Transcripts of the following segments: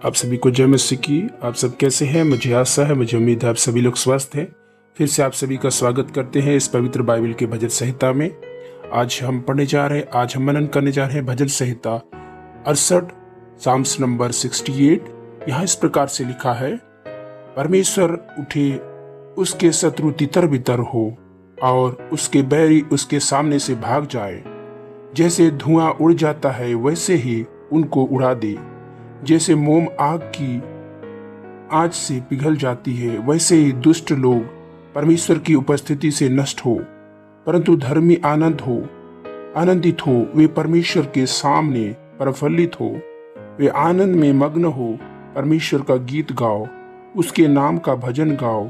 आप सभी को जय मसीह की। आप सब कैसे हैं? मुझे आशा है, मुझे उम्मीद है आप सभी लोग स्वस्थ हैं। फिर से आप सभी का स्वागत करते हैं इस पवित्र बाइबल के भजन संहिता में। आज हम मनन करने जा रहे हैं भजन संहिता 68, साम्स नंबर 68। यहाँ इस प्रकार से लिखा है, परमेश्वर उठे, उसके शत्रु तितर बितर हो और उसके बैरी उसके सामने से भाग जाए। जैसे धुआं उड़ जाता है वैसे ही उनको उड़ा दे। जैसे मोम आग की आंच से पिघल जाती है वैसे ही दुष्ट लोग परमेश्वर की उपस्थिति से नष्ट हो, परंतु धर्मी आनंदित हो। वे परमेश्वर के सामने प्रफुल्लित हो, वे आनंद में मग्न हो। परमेश्वर का गीत गाओ, उसके नाम का भजन गाओ,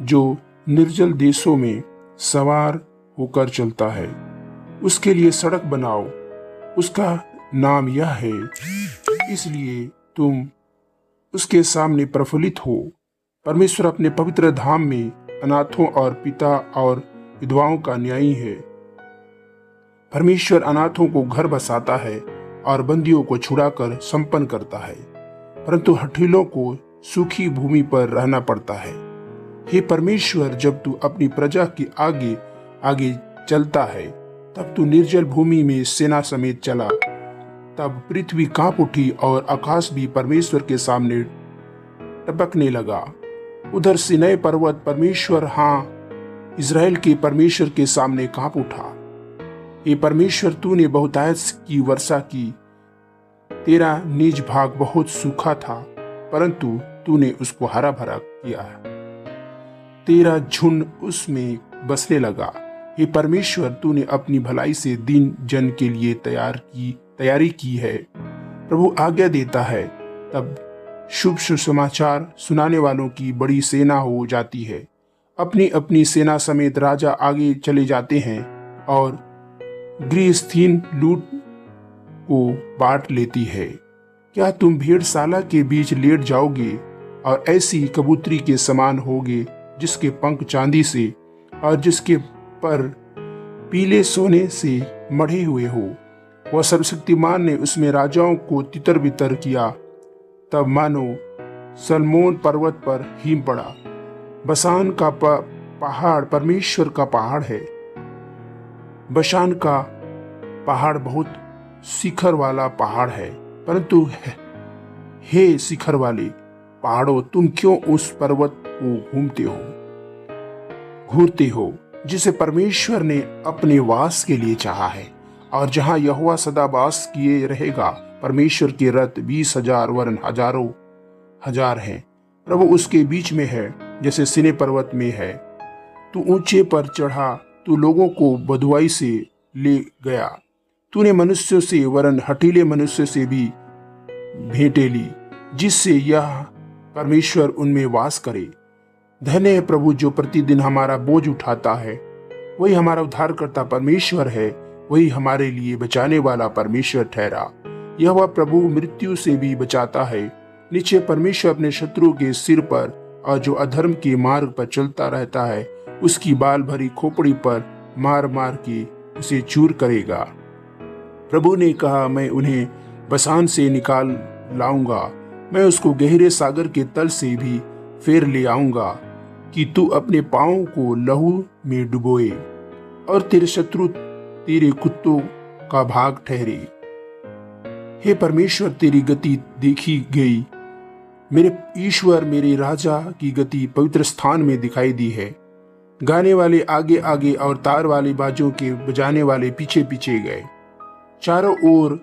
जो निर्जल देशों में सवार होकर चलता है। उसके लिए सड़क बनाओ, उसका नाम यह है, इसलिए तुम उसके सामने प्रफुल्लित हो। परमेश्वर अपने पवित्र धाम में अनाथों और पिता और विधवाओं का न्यायी है। परमेश्वर अनाथों को घर बसाता है और बंदियों को छुड़ाकर संपन्न करता है, परंतु हठीलों को सूखी भूमि पर रहना पड़ता है। हे परमेश्वर, जब तू अपनी प्रजा के आगे आगे चलता है, तब तू निर्जल भूमि में सेना समेत चला। तब पृथ्वी कांप उठी और आकाश भी परमेश्वर के सामने टपकने लगा। उधर सिनै पर्वत परमेश्वर, इज़राइल के परमेश्वर के सामने कांप उठा। ये परमेश्वर, तूने बहुतायत की वर्षा की। तेरा निज भाग बहुत सूखा था, परंतु तूने उसको हरा भरा किया। तेरा झुंड उसमें बसने लगा। हे परमेश्वर, तूने अपनी भलाई से दीन जन के लिए तैयारी की है। प्रभु आज्ञा देता है, तब शुभ सुसमाचार सुनाने वालों की बड़ी सेना हो जाती है। अपनी अपनी सेना समेत राजा आगे चले जाते हैं और गृहस्थीन लूट को बांट लेती है। क्या तुम भेड़शाला के बीच लेट जाओगे और ऐसी कबूतरी के समान होगे, जिसके पंख चांदी से और जिसके पर पीले सोने से मढ़े हुए हो? वह सर्वशक्तिमान ने उसमें राजाओं को तितर बितर किया। तब मानो सलमोन पर्वत पर हिम पड़ा। बसान का पहाड़ परमेश्वर का पहाड़ है। बशान का पहाड़ बहुत शिखर वाला पहाड़ है, परंतु हे शिखर वाले पहाड़ों, तुम क्यों उस पर्वत को घूरते हो जिसे परमेश्वर ने अपने वास के लिए चाहा है, और जहां यहोवा सदा वास किए रहेगा। परमेश्वर के रथ 20,000 वरन हजारों हजार हैं। प्रभु उसके बीच में है, जैसे सिने पर्वत में है। तू ऊंचे पर चढ़ा, तू लोगों को बधुआई से ले गया। तूने मनुष्यों से वरन हठीले मनुष्य से भी भेंटें ली, जिससे यह परमेश्वर उनमें वास करे। धन्य है प्रभु, जो प्रतिदिन हमारा बोझ उठाता है। वही हमारा उद्धारकर्ता परमेश्वर है, वही हमारे लिए बचाने वाला परमेश्वर ठहरा। यह वह प्रभु मृत्यु से भी बचाता है। नीचे परमेश्वर अपने शत्रु के सिर पर और जो अधर्म के मार्ग पर चलता रहता है, उसकी बाल भरी खोपड़ी पर मार मार के उसे चूर करेगा। प्रभु ने कहा, मैं उन्हें बसान से निकाल लाऊंगा, मैं उसको गहरे सागर के तल से भी फेर ले आऊंगा, कि तू अपने पांवों को लहू में डुबोए और तेरे शत्रु तेरे कुत्तों का भाग ठहरे। हे परमेश्वर, तेरी गति देखी गई। मेरे ईश्वर, मेरे राजा की गति पवित्र स्थान में दिखाई दी है। गाने वाले आगे आगे और तार वाले बाजों के बजाने वाले पीछे पीछे गए। चारों ओर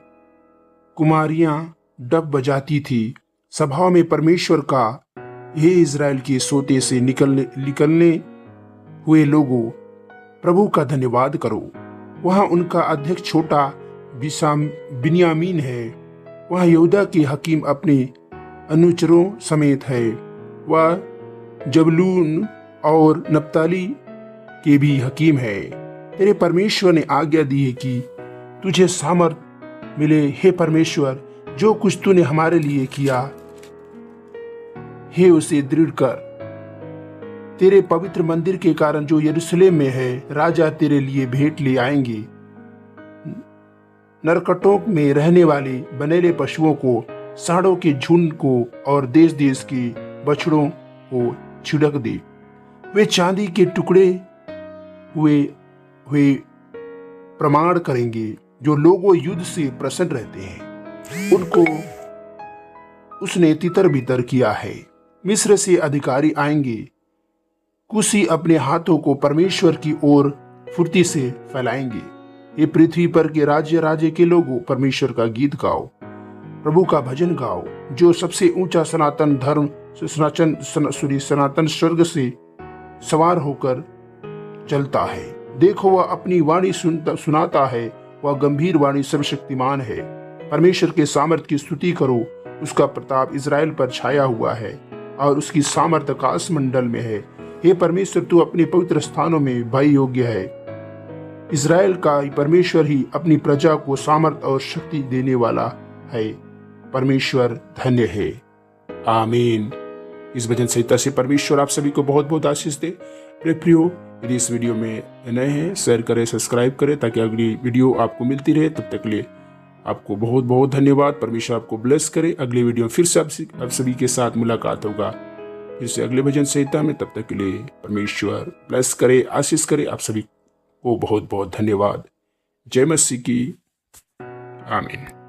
कुमारियां डब बजाती थी। सभाओं में परमेश्वर का, हे इज़राइल के सोते से निकलने हुए लोगों, प्रभु का धन्यवाद करो। वहाँ उनका अध्यक्ष छोटा बिन्यामीन है। वहाँ यहूदा के हकीम अपने अनुचरों समेत है। वह जबूलून और नप्ताली के भी हकीम है। तेरे परमेश्वर ने आज्ञा दी है कि तुझे सामर्थ मिले। हे परमेश्वर, जो कुछ तूने हमारे लिए किया हे उसे दृढ़ कर। तेरे पवित्र मंदिर के कारण जो यरूशलेम में है, राजा तेरे लिए भेंट ले आएंगे। नरकटों में रहने वाले बनेले पशुओं को सांडों के झुंड को और देश देश के बछड़ों को छिड़क दे। वे चांदी के टुकड़े हुए प्रमाण करेंगे जो लोगों युद्ध से प्रसन्न रहते हैं। उनको उसने तितर बितर किया है। मिस्र से अधिकारी आएंगे। कुशी अपने हाथों को परमेश्वर की ओर फुर्ती से फैलाएंगे। ये पृथ्वी पर के राज्य के लोगों, परमेश्वर का गीत गाओ, प्रभु का भजन गाओ, जो सबसे ऊंचा सनातन धर्म सनातन स्वर्ग से सवार होकर चलता है। देखो, वह अपनी वाणी सुनाता है, वह गंभीर वाणी सर्वशक्तिमान है। परमेश्वर के सामर्थ की स्तुति करो, उसका प्रताप इज़राइल पर छाया हुआ है और उसकी सामर्थ आकाश मंडल में है। हे परमेश्वर, तू अपने पवित्र स्थानों में भय योग्य है। इज़राइल का परमेश्वर ही अपनी प्रजा को सामर्थ और शक्ति देने वाला है। परमेश्वर धन्य है। आमीन। इस भजन संहिता से परमेश्वर आप सभी को बहुत बहुत आशीष दे। प्रियो, यदि इस वीडियो में नए हैं, शेयर करें, सब्सक्राइब करें ताकि अगली वीडियो आपको मिलती रहे। तब तक के लिए आपको बहुत बहुत धन्यवाद। परमेश्वर आपको ब्लेस करे। अगले वीडियो में फिर से आप सभी के साथ मुलाकात होगा, फिर से अगले भजन संहिता में। तब तक के लिए परमेश्वर ब्लेस करे, आशीष करे। आप सभी को बहुत बहुत धन्यवाद। जय मसीह की। आमीन।